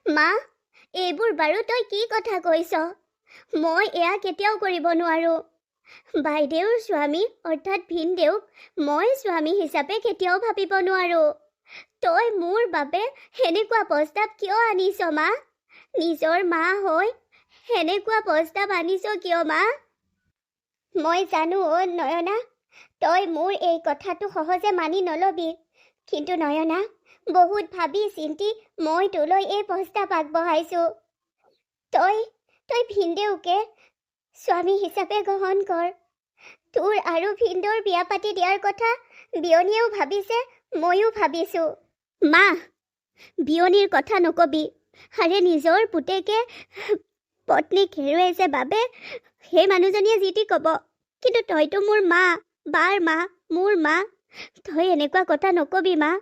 মা, এইবোৰ বাৰু তই কি কথা কৈছ? মই এয়া কেতিয়াও কৰিব নোৱাৰো। বাইদেউৰ স্বামী অৰ্থাৎ ভিনদেউক মই স্বামী হিচাপে কেতিয়াও ভাবিব নোৱাৰো। তই মোৰ বাবে সেনেকুৱা প্ৰস্তাৱ কিয় আনিছ মা? নিজৰ মা হৈ সেনেকুৱা প্ৰস্তাৱ আনিছ কিয় মা? মই জানো নয়না, তই মোৰ এই কথাটো সহজে মানি নলবি। কিন্তু নয়না, বহুত ভাবি চিন্তি মই তোলৈ এই প্ৰস্তাৱ আগবঢ়াইছো। তই ভিনদেউকে স্বামী হিচাপে গ্ৰহণ কৰ। তোৰ আৰু ভিনদেউৰ বিয়া পাতি দিয়াৰ কথা বিয়নীয়েও ভাবিছে, ময়ো ভাবিছো। মা, বিয়নীৰ কথা নকবি। আৰে নিজৰ পুতেকে পত্নীক হেৰুৱাইছে বাবে সেই মানুহজনীয়ে যি টি ক'ব, কিন্তু তইতো মোৰ মা, বাৰ মা, মোৰ মা। তই এনেকুৱা কথা নকবি মা।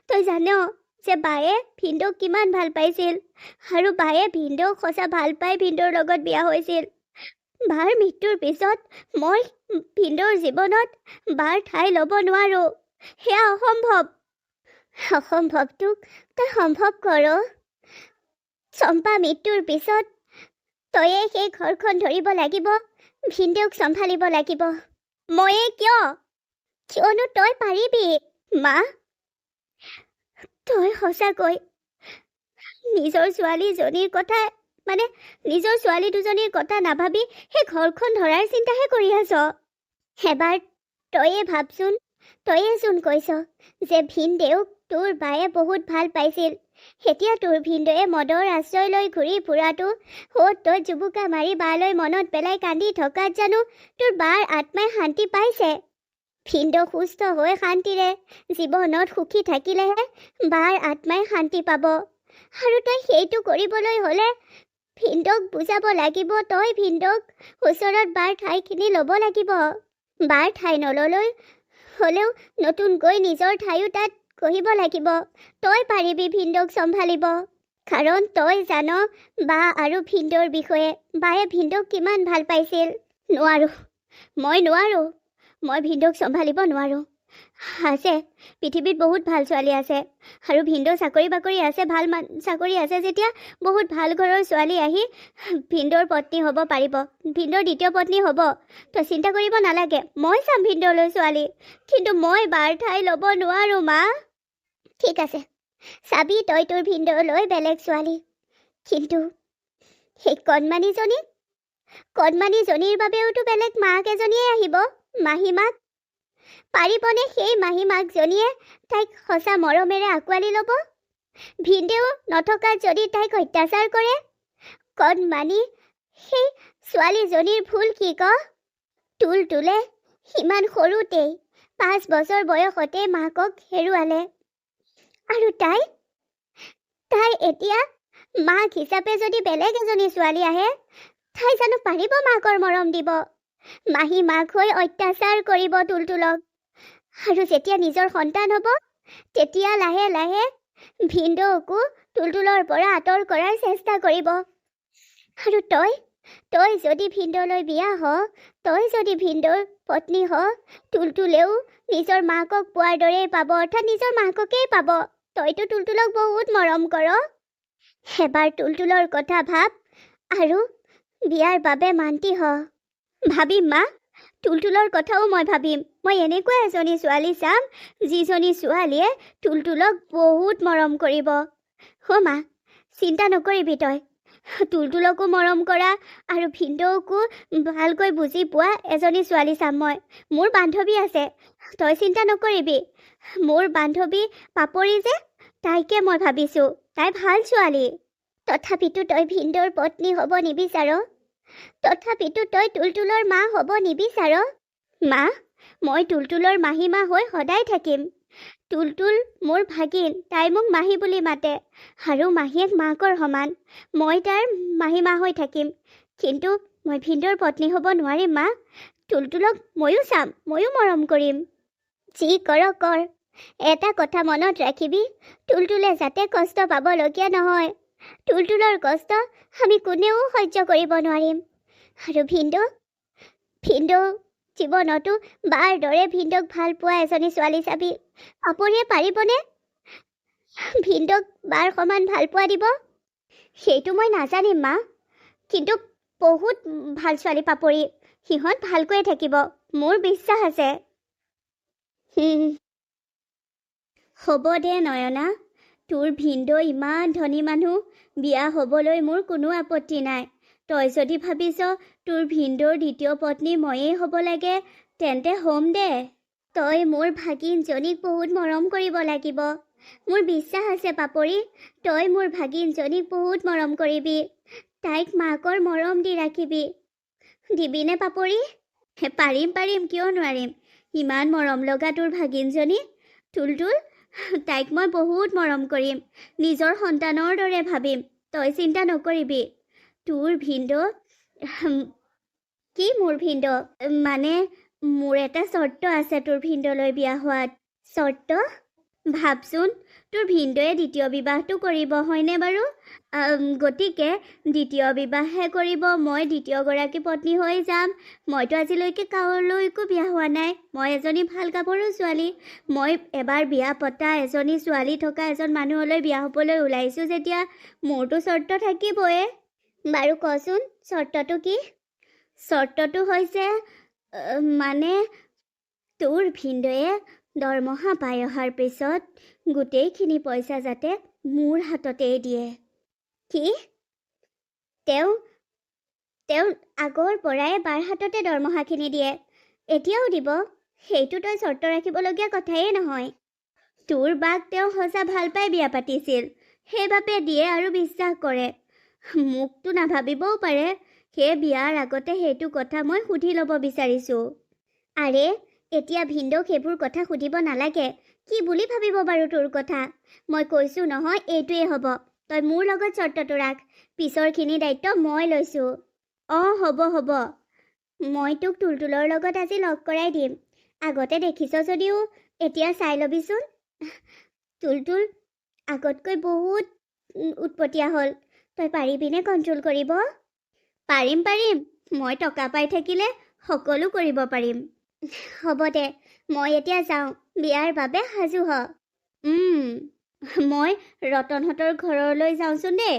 তই জান যে বায়ে ভিনদেউক কিমান ভাল পাইছিল, আৰু বায়ে ভিনদেউক সঁচা ভাল পাই ভিনদেউৰ লগত বিয়া হৈছিল। বাৰ মৃত্যুৰ পিছত মই ভিনদেউৰ জীৱনত বাৰ ঠাই ল'ব নোৱাৰো। সেয়া অসম্ভৱ। অসম্ভৱটোক তই সম্ভৱ কৰ। চম্পা মৃত্যুৰ পিছত তয়ে সেই ঘৰখন ধৰিব লাগিব, ভিনদেউক চম্ভালিব লাগিব। ময়ে কিয়নো তই পাৰিবি। মা, তই সঁচাকৈ নিজৰ ছোৱালীজনীৰ কথা নিজৰ ছোৱালী দুজনীৰ কথা নাভাবি সেই ঘৰখন ধৰাৰ চিন্তাহে কৰি আছ। এবাৰ তয়ে ভাবচোন, তয়েচোন কৈছ যে ভিনদেউক তোৰ বায়ে বহুত ভাল পাইছিল। এতিয়া তোৰ ভিনদেউয়ে মদৰ আশ্ৰয় লৈ ঘূৰি ফুৰাটো তই জুবুকা মাৰি বালৈ মনত পেলাই কান্দি থকাত জানো তোৰ বাৰ আত্মাই শান্তি পাইছে? ভিনদেউ সুস্থ হৈ শান্তিৰে জীৱনত সুখী থাকিলেহে বাৰ আত্মাই শান্তি পাব। আৰু তই সেইটো কৰিবলৈ হ'লে ভিনদেউক বুজাব লাগিব। তই ভিনদেউক ওচৰত বাৰ ঠাইখিনি ল'ব লাগিব। বাৰ ঠাই নললৈ হ'লেও নতুনকৈ নিজৰ ঠাইও তাত গঢ়িব লাগিব। তই পাৰিবি ভিনদেউক চম্ভালিব, কাৰণ তই জান বা আৰু ভিনদেউৰ বিষয়ে। বায়ে ভিনদেউক কিমান ভাল পাইছিল। নোৱাৰো। মই ভিনদেউক চম্ভালিব নোৱাৰো। আছে, পৃথিৱীত বহুত ভাল ছোৱালী আছে, আৰু ভিনদেউ চাকৰি বাকৰি আছে, ভাল চাকৰি আছে যেতিয়া বহুত ভাল ঘৰৰ ছোৱালী আহি ভিনদেউৰ পত্নী হ'ব পাৰিব, ভিনদেউৰ দ্বিতীয় পত্নী হ'ব। তই চিন্তা কৰিব নালাগে, মই চাম ভিনদেউলৈ ছোৱালী। কিন্তু মই বাৰ ঠাই ল'ব নোৱাৰো মা। ঠিক আছে, চাবি তই তোৰ ভিনদেউলৈ বেলেগ ছোৱালী, কিন্তু সেই কণমানিজনীৰ বাবেওতো বেলেগ মাক এজনীয়ে আহিব, মাহী মাক। পাৰিবনে সেই মাহী মাকজনীয়ে তাইক সঁচা মৰমেৰে আঁকোৱালি ল'ব? ভিনদেউ নথকাত যদি তাইক অত্যাচাৰ কৰে? কণমানি সেই ছোৱালীজনীৰ ভুল কি ক? তুলতুলে সিমান সৰুতেই 5 বছৰ বয়সতে মাকক হেৰুৱালে, আৰু তাই এতিয়া মাক হিচাপে যদি বেলেগ এজনী ছোৱালী আহে, তাই জানো পাৰিব মাকৰ মৰম দিব? মাহী মাক হৈ অত্যাচাৰ কৰিব তুলতুলক, আৰু যেতিয়া নিজৰ সন্তান হ'ব তেতিয়া লাহে লাহে ভিনদেউকো তুলতুলৰ পৰা আঁতৰ কৰাৰ চেষ্টা কৰিব। আৰু তই যদি ভিনদেউলৈ বিয়া হ, তই যদি ভিনদেউৰ পত্নী হ, তুলতুলেও নিজৰ মাকক পোৱাৰ দৰেই পাব, অৰ্থাৎ নিজৰ মাককেই পাব। তইতো তুলতুলক বহুত মৰম কৰ। এবাৰ তুলতুলৰ কথা ভাব আৰু বিয়াৰ বাবে মান্তি হ। ভাবিম মা, তুলতুলৰ কথাও মই ভাবিম। মই এনেকুৱা এজনী ছোৱালী চাম যিজনী ছোৱালীয়ে তুলতুলক বহুত মৰম কৰিব। মা, চিন্তা নকৰিবি তই। তুলতুলকো মৰম কৰা আৰু ভিনদেউকো ভালকৈ বুজি পোৱা এজনী ছোৱালী চাম মই। মোৰ বান্ধৱী আছে, তই চিন্তা নকৰিবি। মোৰ বান্ধৱী পাপৰি যে, তাইকে মই ভাবিছো, তাই ভাল ছোৱালী। তথাপিতো তই ভিনদেউৰ পত্নী হ'ব নিবিচাৰ? তথাপিতো তই তুলতুলৰ মা হ'ব নিবিচাৰ? মা, মই তুলতুলৰ মাহী মা হৈ সদায় থাকিম। তুলতুল মোৰ ভাগিন, তাই মোক মাহী বুলি মাতে, আৰু মাহীয়েক মাকৰ সমান। মই তাৰ মাহী মা হৈ থাকিম, কিন্তু মই ভিনদেউৰ পত্নী হ'ব নোৱাৰিম মা। তুলতুলক ময়ো চাম, ময়ো মৰম কৰিম। যি কৰ কৰ, এটা কথা মনত ৰাখিবি, তুলতুলে যাতে কষ্ট পাবলগীয়া নহয়। তুলতুলৰ কষ্ট আমি কোনেও সহ্য কৰিব নোৱাৰিম। আৰু ভিনদেউ জীৱনতো বাৰ দৰে ভিনদেউক ভাল পোৱা এজনী ছোৱালী চাবি। পাপৰিয়ে পাৰিবনে ভিনদেউক বাৰ সমান ভাল পোৱা দিব? সেইটো মই নাজানিম মা, কিন্তু বহুত ভাল ছোৱালী পাপৰি, সিহঁত ভালকৈয়ে থাকিব, মোৰ বিশ্বাস আছে। হ'ব দে নয়না, তোৰ ভিনদেউ ইমান ধনী মানুহ, বিয়া হ'বলৈ মোৰ কোনো আপত্তি নাই। তই যদি ভাবিছ তোৰ ভিনদেউৰ দ্বিতীয় পত্নী ময়েই হ'ব লাগে, তেন্তে হ'ম দে। তই মোৰ ভাগিনজনীক বহুত মৰম কৰিব লাগিব। মোৰ বিশ্বাস আছে পাপৰি, তই মোৰ ভাগিনজনীক বহুত মৰম কৰিবি, তাইক মাকৰ মৰম দি ৰাখিবি। দিবিনে পাপৰি? পাৰিম পাৰিম, কিয় নোৱাৰিম। ইমান মৰম লগা তোৰ ভাগিনজনী তুলতুল, তাইক মই বহুত মৰম কৰিম, নিজৰ সন্তানৰ দৰে ভাবিম। তই চিন্তা নকৰিবি। তোৰ ভিনদেউ, কি মোৰ ভিনদেউ? মানে মোৰ এটা চৰ্ত আছে তোৰ ভিনদেউলৈ বিয়া হোৱাত। চৰ্ত? ভাবচোন, তোৰ ভিনদেউৱে দ্বিতীয় বিবাহটো কৰিব, হয়নে বাৰু? গতিকে দ্বিতীয় বিবাহহে কৰিব, মই দ্বিতীয়গৰাকী পত্নী হৈ যাম। মইতো আজিলৈকে কাৰোলৈকো বিয়া হোৱা নাই, মই এজনী ভাল গাভৰু ছোৱালী। মই এবাৰ বিয়া পতা এজনী ছোৱালী থকা এজন মানুহলৈ বিয়া হ'বলৈ ওলাইছোঁ যেতিয়া মোৰতো চৰ্ত থাকিবই। বাৰু কচোন চৰ্তটো কি? চৰ্তটো হৈছে মানে তোৰ ভিনদেউৱে দৰমহা পাই অহাৰ পিছত গোটেইখিনি পইচা যাতে মোৰ হাততেই দিয়ে। কি? তেওঁ আগৰ পৰাই বাৰ হাততে দৰমহাখিনি দিয়ে, এতিয়াও দিব। সেইটো তই চৰ্ত ৰাখিবলগীয়া কথাই নহয়। তোৰ বাক তেওঁ সঁচা ভাল পাই বিয়া পাতিছিল, সেইবাবে দিয়ে আৰু বিশ্বাস কৰে। মোকতো নাভাবিবও পাৰে, সেই বিয়াৰ আগতে সেইটো কথা মই সুধি ল'ব বিচাৰিছোঁ। আৰে এতিয়া ভিনদেউক সেইবোৰ কথা সুধিব নালাগে, কি বুলি ভাবিব বাৰু তোৰ কথা? মই কৈছোঁ নহয়, এইটোৱে হ'ব। তই মোৰ লগত চৰ্তটো ৰাখ, পিছৰখিনি দায়িত্ব মই লৈছোঁ। হ'ব, মই তোক তুলতুলৰ লগত আজি লগ কৰাই দিম। আগতে দেখিছ যদিও এতিয়া চাই ল'বিচোন। তুলতুল আগতকৈ বহুত উৎপতীয়া হ'ল, তই পাৰিবিনে কণ্ট্ৰল কৰিব? পাৰিম, মই টকা পাই থাকিলে সকলো কৰিব পাৰিম। হ'ব দে, মই এতিয়া যাওঁ, বিয়াৰ বাবে সাজু হ। মই ৰতনহঁতৰ ঘৰলৈ যাওঁচোন দেই।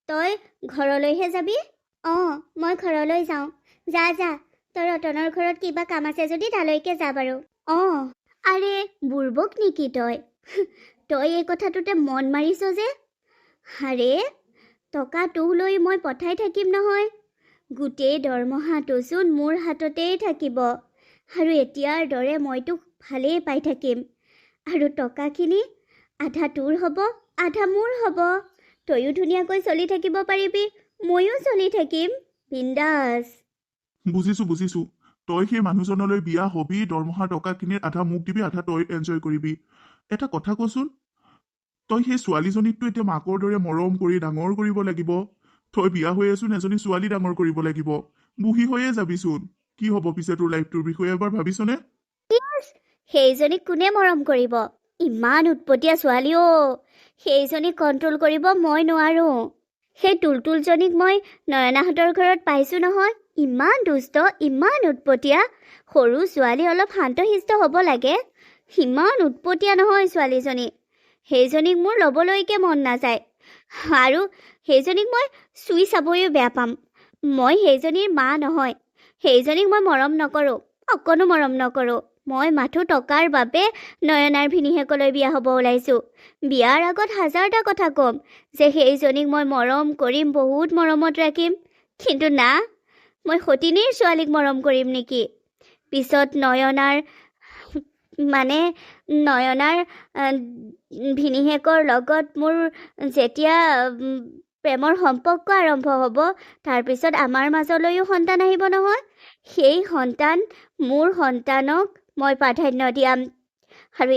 তই ঘৰলৈহে যাবি? মই ঘৰলৈ যাওঁ। যা, তই ৰতনৰ ঘৰত কিবা কাম আছে যদি তালৈকে যা বাৰু। আৰে বুৰ্বক নেকি তই? তই এই কথাটোতে মন মাৰিছ যে? আৰে টকাটো লৈ মই পঠাই থাকিম নহয়, গোটেই দৰমহাটোচোন মোৰ হাততেই থাকিব। আৰু এতিয়াৰ দৰে মইতো ভালেই পাই থাকিম। আৰু টকাখিনি আধা তোৰ হ'ব, আধা মোৰ হ'ব। তয়ো ধুনীয়াকৈ চলি থাকিব পাৰিবি, ময়ো চলি থাকিম বিন্দাছ। বুজিছো। তই সেই মানুহজনলৈ বিয়া হবি, দৰমহাৰ টকাখিনিৰ আধা মোক দিবি, আধা তই এনজয় কৰিবি। এটা কথা কচোন, তই সেই ছোৱালীজনীকতো এতিয়া মাকৰ দৰে মৰম কৰি ডাঙৰ কৰিব লাগিব। তই বিয়া হৈ আছোন এজনী ছোৱালী ডাঙৰ কৰিব লাগিব, বুঢ়ী হৈয়ে যাবিচোন। কি হ'ব পিছে তোৰ লাইফটোৰ বিষয়ে এবাৰ ভাবিছনে? সেইজনীক কোনে মৰম কৰিব? ইমান উৎপতীয়া ছোৱালী সেইজনীক কণ্ট্ৰল কৰিব মই নোৱাৰো। সেই তুলতুলজনীক মই নয়নাহঁতৰ ঘৰত পাইছোঁ নহয়, ইমান দুষ্ট, ইমান উৎপতীয়া। সৰু ছোৱালী অলপ শান্তশিষ্ট হ'ব লাগে, ইমান উৎপতীয়া নহয় ছোৱালীজনী। সেইজনীক মোৰ ল'বলৈকে মন নাযায়, আৰু সেইজনীক মই চুই চাবলৈও বেয়া পাম। মই সেইজনীৰ মা নহয়, সেইজনীক মই মৰম নকৰোঁ, অকণো মৰম নকৰোঁ। মই মাথো টকাৰ বাবে নয়নাৰ ভিনীহেকলৈ বিয়া হ'ব ওলাইছোঁ। বিয়াৰ আগত হাজাৰটা কথা ক'ম যে সেইজনীক মই মৰম কৰিম, বহুত মৰমত ৰাখিম, কিন্তু না, মই সতিনীৰ ছোৱালীক মৰম কৰিম নেকি? পিছত নয়নাৰ ভিনীহেকৰ লগত মোৰ যেতিয়া প্ৰেমৰ সম্পৰ্ক আৰম্ভ হ'ব, তাৰপিছত আমাৰ মাজলৈও সন্তান আহিব নহয়। সেই সন্তান, মোৰ সন্তানক মই প্ৰাধান্য দিয়াম। আৰু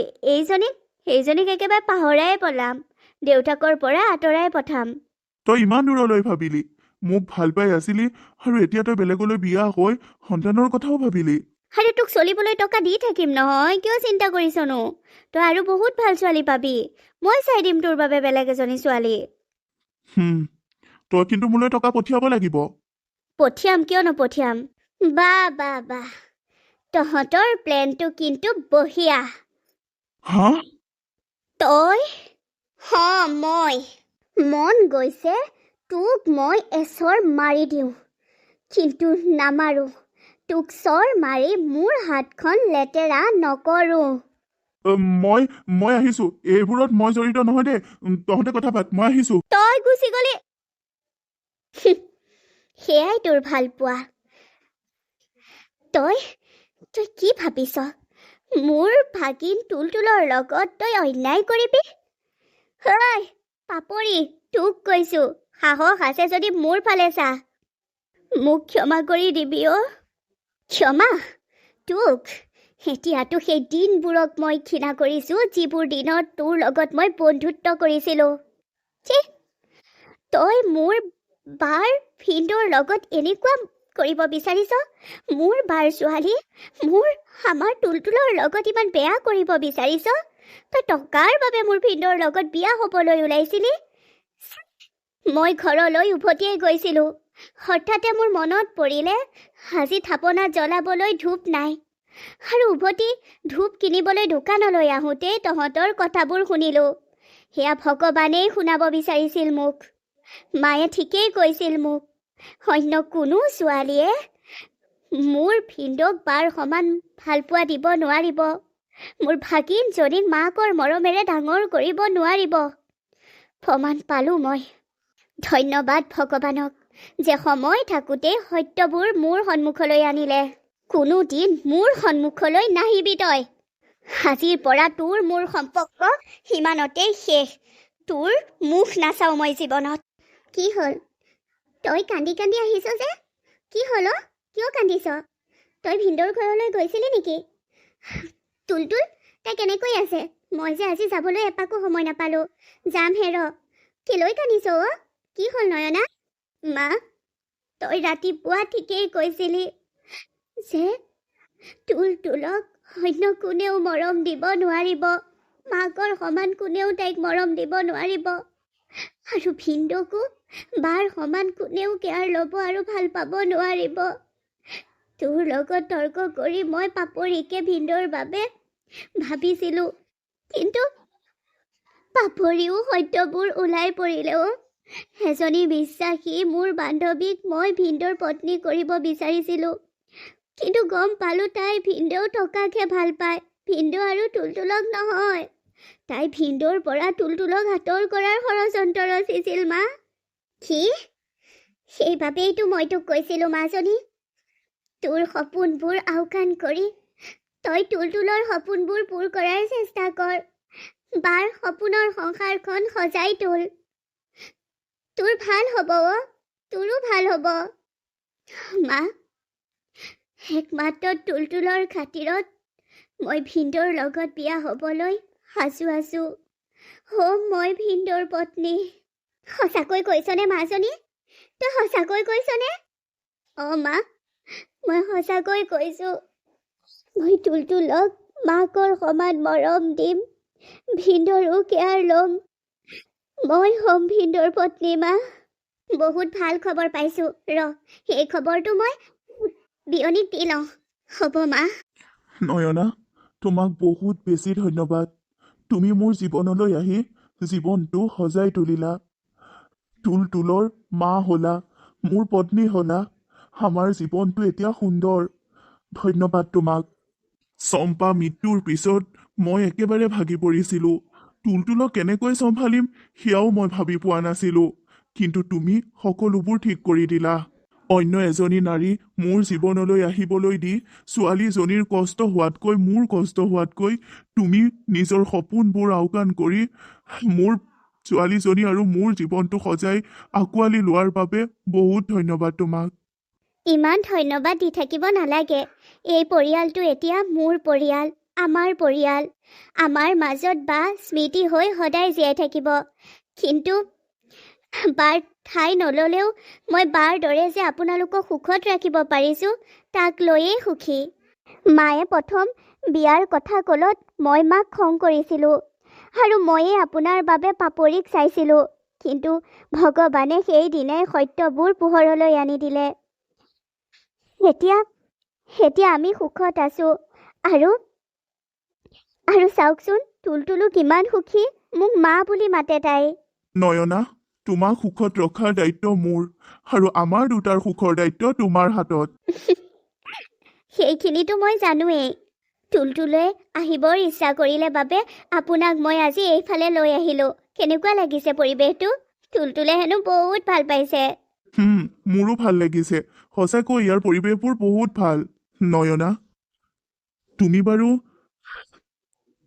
সেইজনীক একেবাৰে পাহৰাই পেলাম, দেউতাকৰ পৰা আঁতৰাই পঠাম। তই ইমান দূৰলৈ ভাবিলি, মোক ভাল পাই আছিলি, আৰু এতিয়া তই বেলেগলৈ বিয়া হৈ সন্তানৰ কথাও ভাবিলি। আৰে তোক চলিবলৈ টকা দি থাকিম নহয়, কিয় চিন্তা কৰিছনো? তই আৰু বহুত ভাল ছোৱালী পাবি, মই চাই দিম তোৰ বাবে বেলেগ এজনী ছোৱালী। তই কিন্তু মোলৈ টকা পঠিয়াব লাগিব। পঠিয়াম, কিয় নপঠিয়াম? বাহ, তহঁতৰ প্লেনটো কিন্তু বঢ়িয়া। হা? তই? মই মন গৈছে তোক মই এচৰ মাৰি দিওঁ, কিন্তু নামাৰো। তোক চৰ মাৰি মোৰ হাতখন লেতেৰা নকৰোঁ। মই মই আহিছো, এইবোৰত মই জড়িত নহয় দে। তহঁতে কথা পাত, মই আহিছো। তই গুচি গলি। সেয়াই তোৰ ভাল পোৱা। তই তই কি ভাবিছ? মোৰ ভাগিন তুলতুলৰ লগত তই অন্যায় কৰিবি? হয় পাপৰি, তোক কৈছো, সাহস আছে যদি মোৰ ফালে চা। মোক ক্ষমা কৰি দিবি অ'। ক্ষমা? তোক? এতিয়াতো সেই দিনবোৰক মই ঘৃণা কৰিছোঁ, যিবোৰ দিনত তোৰ লগত মই বন্ধুত্ব কৰিছিলোঁ। তই মোৰ বাৰ ভিনদেউৰ লগত এনেকুৱা কৰিব বিচাৰিছ? মোৰ বাৰ ছোৱালী, আমাৰ তুলতুলৰ লগত ইমান বেয়া কৰিব বিচাৰিছ? তই টকাৰ বাবে মোৰ ভিনদেউৰ লগত বিয়া হ'বলৈ ওলাইছিলি? মই ঘৰলৈ উভতিয়ে গৈছিলোঁ। হঠাতে মোৰ মনত পৰিলে আজি থাপনা জ্বলাবলৈ ধূপ নাই, আৰু উভতি ধূপ কিনিবলৈ দোকানলৈ আহোঁতেই তহঁতৰ কথাবোৰ শুনিলোঁ। সেয়া ভগৱানেই শুনাব বিচাৰিছিল মোক। মায়ে ঠিকেই কৈছিল মোক, অন্য কোনো ছোৱালীয়ে মোৰ ভিনদেউক বাৰ সমান ভালপোৱা দিব নোৱাৰিব, মোৰ ভাগিনজনীক মাকৰ মৰমেৰে ডাঙৰ কৰিব নোৱাৰিব। প্ৰমাণ পালোঁ মই। ধন্যবাদ ভগৱানক যে সময় থাকোঁতে সত্যবোৰ মোৰ সন্মুখলৈ আনিলে। কোনোদিন মোৰ সন্মুখলৈ নাহিবি তই। আজিৰ পৰা তোৰ মোৰ সম্পৰ্ক সিমানতেই শেষ। তোৰ মুখ নাচাওঁ মই জীৱনত। কি হ'ল? তই কান্দি কান্দি আহিছ যে? কি হ'ল অ'? কিয় কান্দিছ? তই ভিনদেউৰ ঘৰলৈ গৈছিলি নেকি? তুলতুল, তাই কেনেকৈ আছে? মই যে আজি যাবলৈ এপাকো সময় নাপালোঁ। যাম হে ৰ। কেলৈ কান্দিছ অ'? কি হ'ল নয়না? মা, তই ৰাতিপুৱা ঠিকেই কৈছিলি যে তুলতুলক অন্য কোনেও মৰম দিব নোৱাৰিব, মাকৰ সমান কোনেও তাইক মৰম দিব নোৱাৰিব, আৰু ভিনদেউকো বাৰ সমান কোনেও কেয়াৰ ল'ব আৰু ভাল পাব নোৱাৰিব। তোৰ লগত তৰ্ক কৰি মই পাপৰিকে ভিনদেউৰ বাবে ভাবিছিলোঁ, কিন্তু পাপৰিও সত্যবোৰ ওলাই পৰিলেও এজনী বিশ্বাসী মোৰ বান্ধৱীক মই ভিনদেউৰ পত্নী কৰিব বিচাৰিছিলোঁ, কিন্তু গম পালোঁ তাই ভিনদেউ থকাকহে ভাল পায়, ভিনদেউ আৰু তুলতুলক নহয়। তাই ভিনদেউৰ পৰা তুলতুলক আঁতৰ কৰাৰ ষড়যন্ত্ৰ ৰচিছিল মা। কি? সেইবাবেইতো মই তোক কৈছিলোঁ মাজনী, তোৰ সপোনবোৰ আওকাণ কৰি তই তুলতুলৰ সপোনবোৰ পূৰ কৰাৰ চেষ্টা কৰ। বাৰ সপোনৰ সংসাৰখন সজাই তোল। তোৰ ভাল হ'ব অ', তোৰো ভাল হ'ব। মা, একমাত্ৰ তুলতুলৰ খাতিৰত মই ভিনদেউৰ লগত বিয়া হ'বলৈ সাজু আছোঁ। মই ভিনদেউৰ পত্নী। সঁচাকৈ কৈছনে মাজনী? তই সঁচাকৈ কৈছনে? অঁ মা, মই সঁচাকৈ কৈছোঁ। মই তুলতুলক মাকৰ সমান মৰম দিম, ভিনদেউৰো কেয়াৰ ল'ম। মই হ'ম ভিনদেউৰ পত্নী মা। বহুত ভাল খবৰ পাইছোঁ। এই খবৰটো মই বিয়নীক দি লওঁ। হ'ব মা। নয়না, তোমাক বহুত বেছি ধন্যবাদ। তুমি মোৰ জীৱনলৈ আহি জীৱনটো সজাই তুলিলা। তুলতুলৰ মা হ'লা, মোৰ পত্নী হ'লা। আমাৰ জীৱনটো এতিয়া সুন্দৰ। ধন্যবাদ তোমাক। চম্পা মৃত্যুৰ পিছত মই একেবাৰে ভাগি পৰিছিলোঁ। তুলতুলক কেনেকৈ চম্ভালিম সেয়াও মই ভাবি পোৱা নাছিলোঁ, কিন্তু তুমি সকলোবোৰ ঠিক কৰি দিলা। অন্য এজনী নাৰী মোৰ জীৱনলৈ আহিবলৈ দি ছোৱালীজনীৰ কষ্ট হোৱাতকৈ, মোৰ কষ্ট হোৱাতকৈ তুমি নিজৰ সপোনবোৰ আওকাণ কৰি মোৰ ছোৱালীজনী আৰু মোৰ জীৱনটো সজাই আঁকোৱালি লোৱাৰ বাবে বহুত ধন্যবাদ তোমাক। ইমান ধন্যবাদ দি থাকিব নালাগে। এই পৰিয়ালটো এতিয়া মোৰ পৰিয়াল, আমাৰ পৰিয়াল। আমাৰ মাজত বা স্মৃতি হৈ সদায় জীয়াই থাকিব। কিন্তু বাৰ ঠাই নল'লেও মই বাৰ দৰে যে আপোনালোকক সুখত ৰাখিব পাৰিছোঁ, তাক লৈয়ে সুখী। মায়ে প্ৰথম বিয়াৰ কথা ক'লত মই মাক খং কৰিছিলোঁ, আৰু ময়ে আপোনাৰ বাবে পাপৰিক চাইছিলোঁ, কিন্তু ভগৱানে সেই দিনাই সত্যবোৰ পোহৰলৈ আনি দিলে। এতিয়া আমি সুখত আছোঁ। আৰু চাওকচোন, তুলতুলো কিমান সুখী। মোক মা বুলি মাতে তাই। নয়না, তোমাক সুখত ৰখাৰ দায়িত্ব মোৰ আৰু আমাৰ দুটাৰ সুখৰ দায়িত্ব তোমাৰ হাতত। সেইখিনিতো মই জানোৱেই। টুলটুলৈ আহিবৰ ইচ্ছা কৰিলে বাবে আপোনাক মই আজি এইফালে লৈ আহিলোঁ। কেনেকুৱা লাগিছে পৰিৱেশটো? টুলটুলে হেনো বহুত ভাল পাইছে। মোৰো ভাল লাগিছে। সঁচাকৈ ইয়াৰ পৰিৱেশবোৰ বহুত ভাল। নয়না, তুমি বাৰু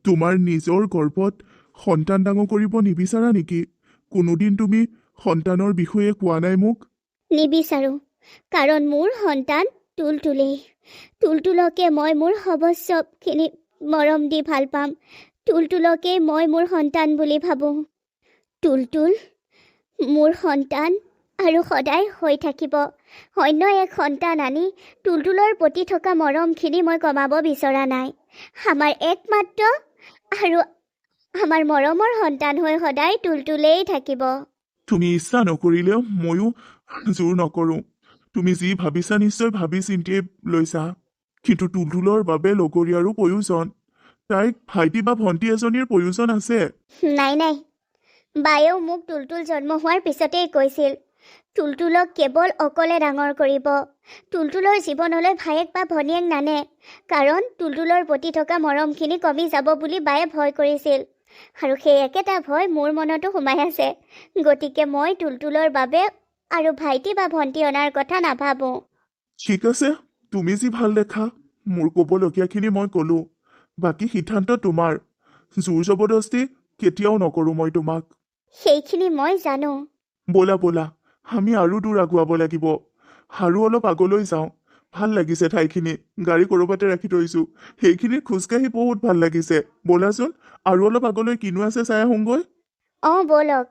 তোমাৰ নিজৰ গৰ্ভত সন্তান ডাঙৰ কৰিব নিবিচাৰা নেকি? কোনোদিন তুমি সন্তানৰ বিষয়ে কোৱা নাই মোক। নিবিচাৰোঁ, কাৰণ মোৰ সন্তান টুলটুলেই। টুলটুলকে মই মোৰ সৰ্বস্বখিনি মৰম দি ভাল পাম। টুলটুলকেই মই মোৰ সন্তান বুলি ভাবোঁ। টুলটুল মোৰ সন্তান আৰু সদায় হৈ থাকিব। অন্য এক সন্তান আনি টুলটুলৰ প্ৰতি থকা মৰমখিনি মই কমাব বিচৰা নাই। আমাৰ একমাত্ৰ আৰু আমাৰ মৰমৰ সন্তান হৈ সদায় টুলটুলেই থাকিব। তুমি ইচ্ছা নকৰিলেও ময়ো জোৰ নকৰোঁ। তুমি যি ভাবিছা নিশ্চয় ভাবি চিন্তিয়ে লৈছা। কিন্তু টুলটুলৰ বাবে লগৰীয়াৰো প্ৰয়োজন। তাইক ভাইটি বা ভণ্টি এজনীৰ প্ৰয়োজন আছে। নাই, বায়েও মোক টুলটুল জন্ম হোৱাৰ পিছতেই কৈছিল, টুলটুলক কেৱল অকলে ডাঙৰ কৰিব। টুলটুলৰ জীৱনলৈ ভায়েক বা ভনীয়েক নানে, কাৰণ টুলটুলৰ প্ৰতি থকা মৰমখিনি কমি যাব বুলি বায়ে ভয় কৰিছিল। আৰু সেই একেটা ভয় মোৰ মনতো সোমাই আছে। গতিকে মই টুলটুলৰ বাবে আৰু ভাইটি বা ভণ্টি অনাৰ কথা নাভাবোঁ। ঠিক আছে, তুমি যি ভাল দেখা। মোৰ ক'বলগীয়াখিনি মই ক'লোঁ। বাকী সিদ্ধান্ত তোমাৰ। জোৰ জবৰদস্তি কেতিয়াও নকৰোঁ মই তোমাক। সেইখিনি মই জানো। ব'লা, আমি আৰু দূৰ আগুৱাব লাগিব। আৰু অলপ আগলৈ যাওঁ। ভাল লাগিছে ঠাইখিনি। গাড়ী ক'ৰবাতে ৰাখি থৈছোঁ। সেইখিনিত খোজকাঢ়ি বহুত ভাল লাগিছে। ব'লাচোন, আৰু অলপ আগলৈ কিনো আছে চাই আহোঁগৈ। ব'লক।